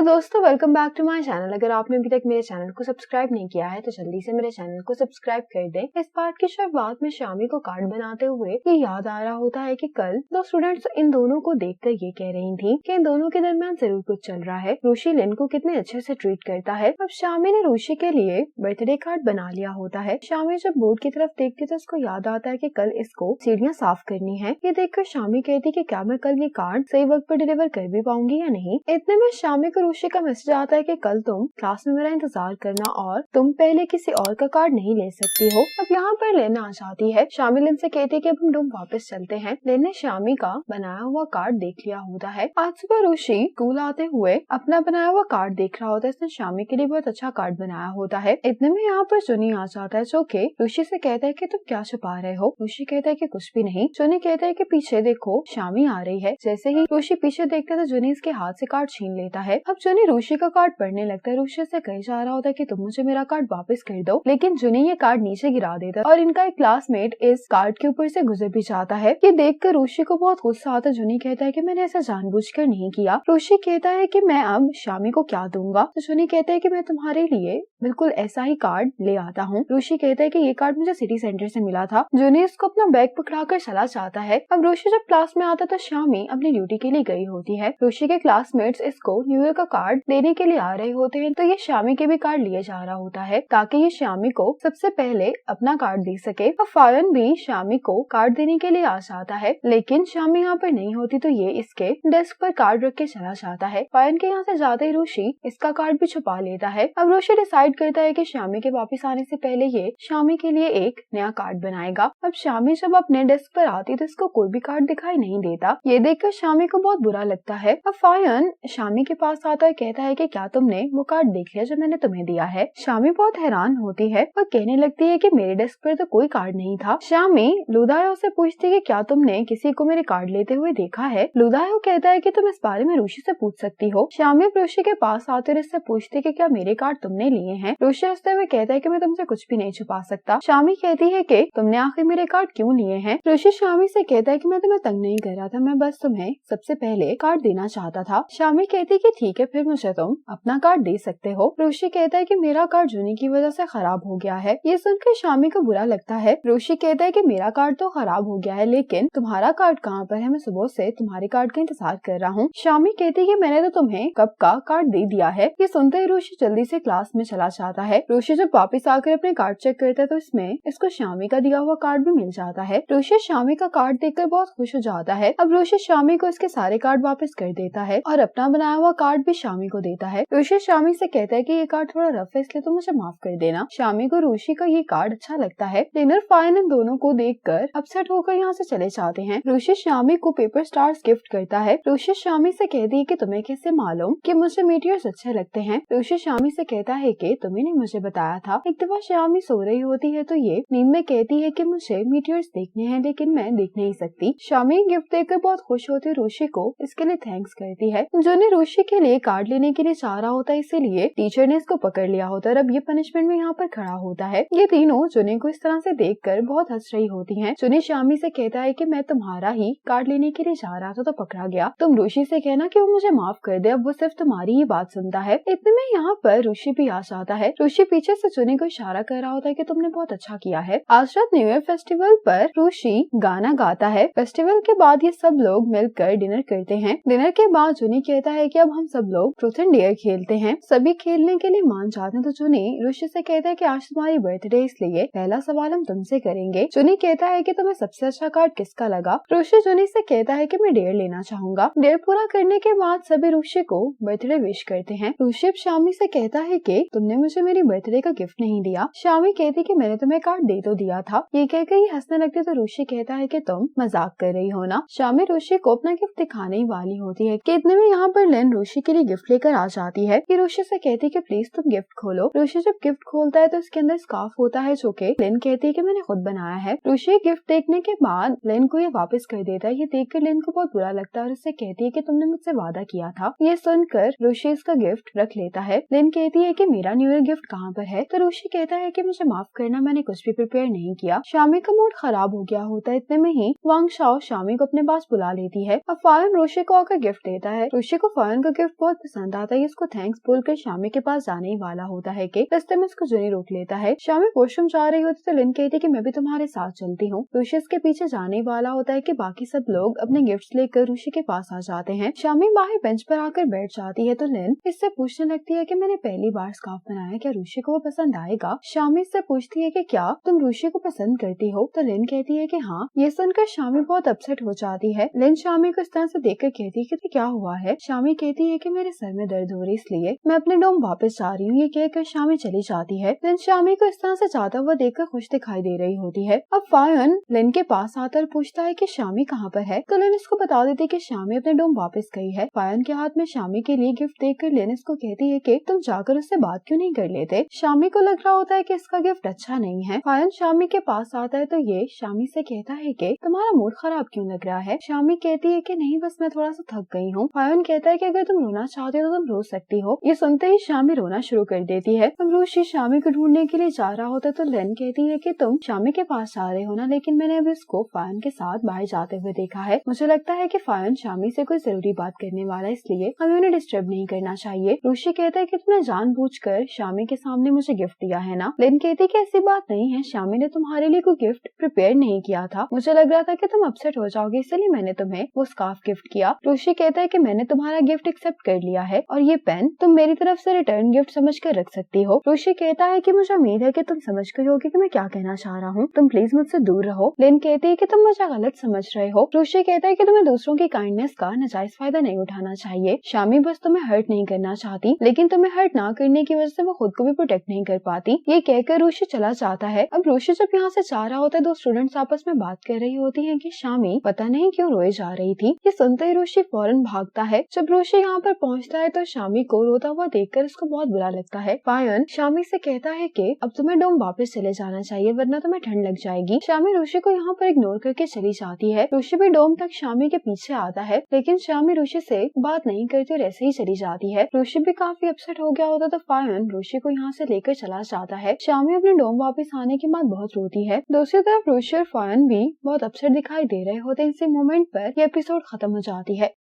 दोस्तों, welcome back to my channel. अगर आपने अभी तक मेरे चैनल को सब्सक्राइब नहीं किया है तो जल्दी से मेरे चैनल को सब्सक्राइब कर दें। इस पार्ट की शुरुआत में शामी को कार्ड बनाते हुए ये याद आ रहा होता है कि कल दो स्टूडेंट्स इन दोनों को देखकर ये कह रही थी कि इन दोनों के दरमियान जरूर कुछ चल रहा है। ऋषि लिन को कितने अच्छे से ट्रीट करता है। अब शामी ने ऋषि के लिए बर्थडे कार्ड बना लिया होता है। शामी जब बोर्ड की तरफ देखती तो उसको याद आता है कि कल इसको सीढ़ियाँ साफ करनी है। ये देखकर शामी कहती कि क्या मैं कल ये कार्ड सही वक्त पर डिलीवर कर भी पाऊंगी या नहीं। इतने में शामी को ऋषि का मैसेज आता है कि कल तुम क्लास में मेरा इंतजार करना और तुम पहले किसी और का कार्ड नहीं ले सकती हो। अब यहाँ पर लिन आ जाती है। शामी लिन से कहती है कि अब हम लोग वापस चलते हैं। लिन ने शामी का बनाया हुआ कार्ड देख लिया होता है। आज सुबह ऋषि स्कूल आते हुए अपना बनाया हुआ कार्ड देख रहा होता है। इसने शामी के लिए बहुत अच्छा कार्ड बनाया होता है। इतने में यहाँ पर जुनी आ जाता है जो कि ऋषि से कहता है कि तुम क्या छुपा रहे हो। ऋषि कहता है कि कुछ भी नहीं। जुनी कहता है कि पीछे देखो शामी आ रही है। जैसे ही ऋषि पीछे देखता है तो जुनी इसके हाथ से कार्ड छीन लेता है। अब जुनी ऋषि का कार्ड पढ़ने लगता है। ऋषि से कही जा रहा होता है कि तुम मुझे मेरा कार्ड वापस कर दो, लेकिन जुनी ये कार्ड नीचे गिरा देता है और इनका एक क्लासमेट इस कार्ड के ऊपर से गुजर भी जाता है। ये देखकर ऋषि को बहुत गुस्सा आता है। जुनी कहता है कि मैंने ऐसा जानबूझकर नहीं किया। ऋषि कहता है कि मैं अब शामी को क्या दूंगा। तो जुनी कहता है कि मैं तुम्हारे लिए बिल्कुल ऐसा ही कार्ड ले आता हूँ। ऋषि कहता है कि ये कार्ड मुझे सिटी सेंटर से मिला था। जुनी इसको अपना बैग पकड़ाकर चला जाता है। अब ऋषि जब क्लास में आता तो शामी अपनी ड्यूटी के लिए गई होती है। ऋषि के क्लासमेट्स इसको न्यू ईयर का कार्ड देने के लिए आ रहे होते हैं तो ये शामी के भी कार्ड लिए जा रहा होता है ताकि ये शामी को सबसे पहले अपना कार्ड दे सके। और फायन भी शामी को कार्ड देने के लिए आ जाता है, लेकिन शामी यहाँ पर नहीं होती तो ये इसके डेस्क पर कार्ड रख के चला जाता है। फायन के यहाँ से जाते ही ऋषि इसका कार्ड भी छुपा लेता है। अब ऋषि डिसाइड करता है कि शामी के वापस आने से पहले ये शामी के लिए एक नया कार्ड बनाएगा। अब शामी जब अपने डेस्क पर आती तो इसको कोई भी कार्ड दिखाई नहीं देता। ये देखकर शामी को बहुत बुरा लगता है। अब फायन शामी के पास आता है, कहता है कि क्या तुमने वो कार्ड देख लिया जो मैंने तुम्हें दिया है। शामी बहुत हैरान होती है और कहने लगती है कि मेरे डेस्क पर तो कोई कार्ड नहीं था। शामी लुदायो से पूछती है कि क्या तुमने किसी को मेरे कार्ड लेते हुए देखा है। लुदायो कहता है कि तुम इस बारे में ऋषि से पूछ सकती हो। शामी ऋषि के पास आते और इससे पूछती है कि क्या मेरे कार्ड तुमने लिए हैं। ऋषि हंसते हुए कहता है कि मैं तुमसे कुछ भी नहीं छुपा सकता। शामी कहती है कि तुमने आखिर मेरे कार्ड क्यों लिए हैं। ऋषि शामी से कहता है कि मैं तुम्हें तंग नहीं कर रहा था, मैं बस तुम्हें सबसे पहले कार्ड देना चाहता था। शामी कहती है कि ठीक है, फिर मुझे तुम अपना कार्ड दे सकते हो। ऋषि कहता है कि मेरा कार्ड जुनी की वजह से खराब हो गया है। ये सुनकर शामी को बुरा लगता है। ऋषि कहता है कि मेरा कार्ड तो खराब हो गया है, लेकिन तुम्हारा कार्ड कहाँ पर है, मैं सुबह से तुम्हारे कार्ड का इंतजार कर रहा हूँ। शामी कहती है कि मैंने तो तुम्हें कब का कार्ड दे दिया है। ये सुनते ही ऋषि जल्दी से क्लास में चला जाता है। ऋषि जब वापस आकर अपने कार्ड चेक करता है तो इसमें इसको शामी का दिया हुआ कार्ड भी मिल जाता है। ऋषि शामी का कार्ड देखकर बहुत खुश हो जाता है। अब ऋषि शामी को इसके सारे कार्ड वापस कर देता है और अपना बनाया हुआ कार्ड भी शामी को देता है। ऋषि शामी से कहता है कि ये कार्ड थोड़ा रफ है, इसलिए तो मुझे माफ कर देना। शामी को ऋषि का ये कार्ड अच्छा लगता है। डिनर फाइन इन दोनों को देखकर अपसेट होकर यहाँ से चले जाते हैं। ऋषि शामी को पेपर स्टार्स गिफ्ट करता है। ऋषि शामी से कहती है कि तुम्हें कैसे मालूम कि मुझे मीटियर्स अच्छे लगते हैं। ऋषि शामी से कहता है कि तुम्हें ने मुझे बताया था। एक दफा शामी सो रही होती है तो ये नींद में कहती है कि मुझे मीटियर्स देखने हैं, लेकिन मैं देख नहीं सकती। शामी गिफ्ट देकर बहुत खुश होती है, ऋषि को इसके लिए थैंक्स करती है। जो ने ऋषि के लिए कार्ड लेने के लिए चाह रहा होता है, इसीलिए टीचर ने इसको पकड़ लिया होता है और अब ये पनिशमेंट में यहाँ पर खड़ा होता है। ये तीनों जुने को इस तरह से देखकर बहुत हंस रही होती हैं। जुने शामी से कहता है कि मैं तुम्हारा ही कार्ड लेने के लिए जा रहा था तो पकड़ा गया। तुम ऋषि से कहना कि वो मुझे माफ कर दे, अब वो सिर्फ तुम्हारी ही बात सुनता है। इतने में यहाँ पर ऋषि भी आ जाता है। ऋषि पीछे से जुने को इशारा कर रहा होता है कि तुमने बहुत अच्छा किया है। आज रात न्यू ईयर फेस्टिवल पर ऋषि गाना गाता है। फेस्टिवल के बाद ये सब लोग मिलकर डिनर करते हैं। डिनर के बाद जुनी कहता है कि अब हम सब लोग ट्रूथ एंड डेयर खेलते हैं। सभी खेलने के लिए मान जाते हैं तो जुनी ऋषि से कहता है कि आज तुम्हारी बर्थडे, इसलिए पहला सवाल हम तुमसे करेंगे। जुनी कहता है कि तुम्हें सबसे अच्छा कार्ड किसका लगा। ऋषि जुनी से कहता है कि मैं डेयर लेना चाहूंगा। डेयर पूरा करने के बाद सभी ऋषि को बर्थडे विश करते हैं। ऋषि शामी से कहता है कि तुमने मुझे मेरी बर्थडे का गिफ्ट नहीं दिया। शामी कहती कि मैंने तुम्हें कार्ड दे तो दिया था। ये कहकर ये हंसने लगती तो ऋषि कहता है कि तुम मजाक कर रही हो ना। शामी ऋषि को अपना गिफ्ट दिखाने ही वाली होती है कि इतने में यहाँ पर लिन ऋषि के लिए गिफ्ट लेकर आ जाती है। ये ऋषि से कहती है कि प्लीज तुम गिफ्ट खोलो। ऋषि जब गिफ्ट खोलता है तो इसके अंदर स्कार्फ होता है जो कि लिन कहती है कि मैंने खुद बनाया है। ऋषि गिफ्ट देखने के बाद लिन को ये वापस कर देता है। ये देखकर लिन को बहुत बुरा लगता है और उससे कहती है कि तुमने मुझसे वादा किया था। ये सुनकर ऋषि इसका गिफ्ट रख लेता है। लिन कहती है कि मेरा न्यू ईयर गिफ्ट कहाँ पर है। तो रुशी कहता है कि मुझे माफ करना, मैंने कुछ भी प्रिपेयर नहीं किया। शामी का मूड खराब हो गया होता है। इतने में ही वांग शाओ शामी को अपने पास बुला लेती है। अब फायन रुशी को आकर गिफ्ट देता है। रुशी को फायन का गिफ्ट बहुत पसंद आता है। इसको थैंक्स बोलकर शामी के पास जाने ही वाला होता है कि रास्ते में इसको जुनी रोक लेता है। शामी वॉशरूम जा रही होती तो लिन कहती कि मैं भी तुम्हारे साथ चलती हूँ। रुशी इसके पीछे जाने वाला होता है कि बाकी सब लोग अपने गिफ्ट्स लेकर रुशी के पास आ जाते हैं। शामी बाहर बेंच पर आकर बैठ जाती है तो लिन इससे पूछने लगती है कि मैंने पहली बार स्कार्फ बनाया, क्या रुशी को वो पसंद आएगा। शामी इससे पूछती है कि क्या तुम रुशी को पसंद करती हो। तो लिन कहती है कि हाँ। ये सुनकर शामी बहुत अपसेट हो जाती है। लिन शामी को इस तरह से देखकर कहती है कि क्या हुआ है। शामी कहती है कि मेरे सर में दर्द हो रही, इसलिए मैं अपने डोम वापस जा रही हूँ। ये कहकर शामी चली जाती है। लिन शामी को इस तरह से जाता हुआ देखकर खुश दिखाई दे रही होती है। अब फायन लिन के पास आकर पूछता है कि शामी कहाँ पर है। तो लिन इसको बता देती है कि शामी अपने डोम वापस गई है। फायन के हाथ में शामी के लिए गिफ्ट देखकर लिन इसको कहती है कि तुम जाकर उससे बात क्यों नहीं कर लेते। शामी को लग रहा होता है कि इसका गिफ्ट अच्छा नहीं है। फायन शामी के पास आता है तो ये शामी से कहता है कि तुम्हारा मूड खराब क्यों लग रहा है। शामी कहती है कि नहीं, बस मैं थोड़ा सा थक गई हूँ। फायन कहता है कि अगर तुम रोना चाहते हो तो तुम रो सकती हो। ये सुनते ही शामी रोना शुरू कर देती है। अब रुशी शामी को ढूंढने के लिए जा रहा होता है तो लिन कहती है कि तुम शामी के पास आ रहे हो ना, लेकिन मैंने अभी उसको फायन के साथ बाहर जाते हुए देखा है। मुझे लगता है कि फायन शामी से कोई जरूरी बात करने वाला है, इसलिए हमें उन्हें डिस्टर्ब नहीं करना चाहिए। रुशी कहता है कि तुमने जानबूझकर शामी के सामने मुझे गिफ्ट दिया है ना। लिन कहती है कि ऐसी बात नहीं है, शामी ने तुम्हारे लिए कोई गिफ्ट प्रिपेयर नहीं किया था। मुझे लग रहा था कि तुम अपसेट हो जाओगे, इसलिए मैंने तुम्हें वो स्कार्फ गिफ्ट किया। रुशी कहता है कि मैंने तुम्हारा गिफ्ट एक्सेप्ट कर लिया है और ये पेन तुम मेरी तरफ से रिटर्न गिफ्ट समझकर रख सकती हो। रुशी कहता है कि मुझे उम्मीद है कि तुम समझ गई होगी कि मैं क्या कहना चाह रहा हूँ। तुम प्लीज मुझसे दूर रहो। लिन कहती है कि तुम मुझे गलत समझ रहे हो। रुशी कहता है कि तुम्हें दूसरों की काइंडनेस का नाजायज फायदा नहीं उठाना चाहिए। शामी बस तुम्हें हर्ट नहीं करना चाहती, लेकिन तुम्हें हर्ट ना करने की वजह से वो खुद को भी प्रोटेक्ट नहीं कर पाती। ये कहकर रुशी चला जाता है। अब रुशी जब यहाँ से जा रहा होता है, दो स्टूडेंट्स आपस में बात कर रही होती है कि शामी पता नहीं क्यों रोए जा रही थी। ये सुनते ही रुशी फौरन भागता है। जब रुशी यहाँ पर पहुँचता है तो शामी को रोता हुआ देखकर उसको बहुत बुरा लगता है। फायन शामी से कहता है कि अब तुम्हें डोम वापस चले जाना चाहिए, वरना तुम्हें ठंड लग जाएगी। शामी रुशी को यहाँ पर इग्नोर करके चली जाती है। रुशी भी डोम तक शामी के पीछे आता है, लेकिन शामी रुशी से बात नहीं करती और ऐसे ही चली जाती है। रुशी भी काफी अपसेट हो गया होता तो फायन रुशी को यहाँ से लेकर चला जाता है। शामी अपने डोम वापस आने के बाद बहुत रोती है। दूसरी तरफ रुशी और फायन भी बहुत अपसेट दिखाई दे रहे होते हैं। इसी मोमेंट पर यह एपिसोड खत्म हो जाती है।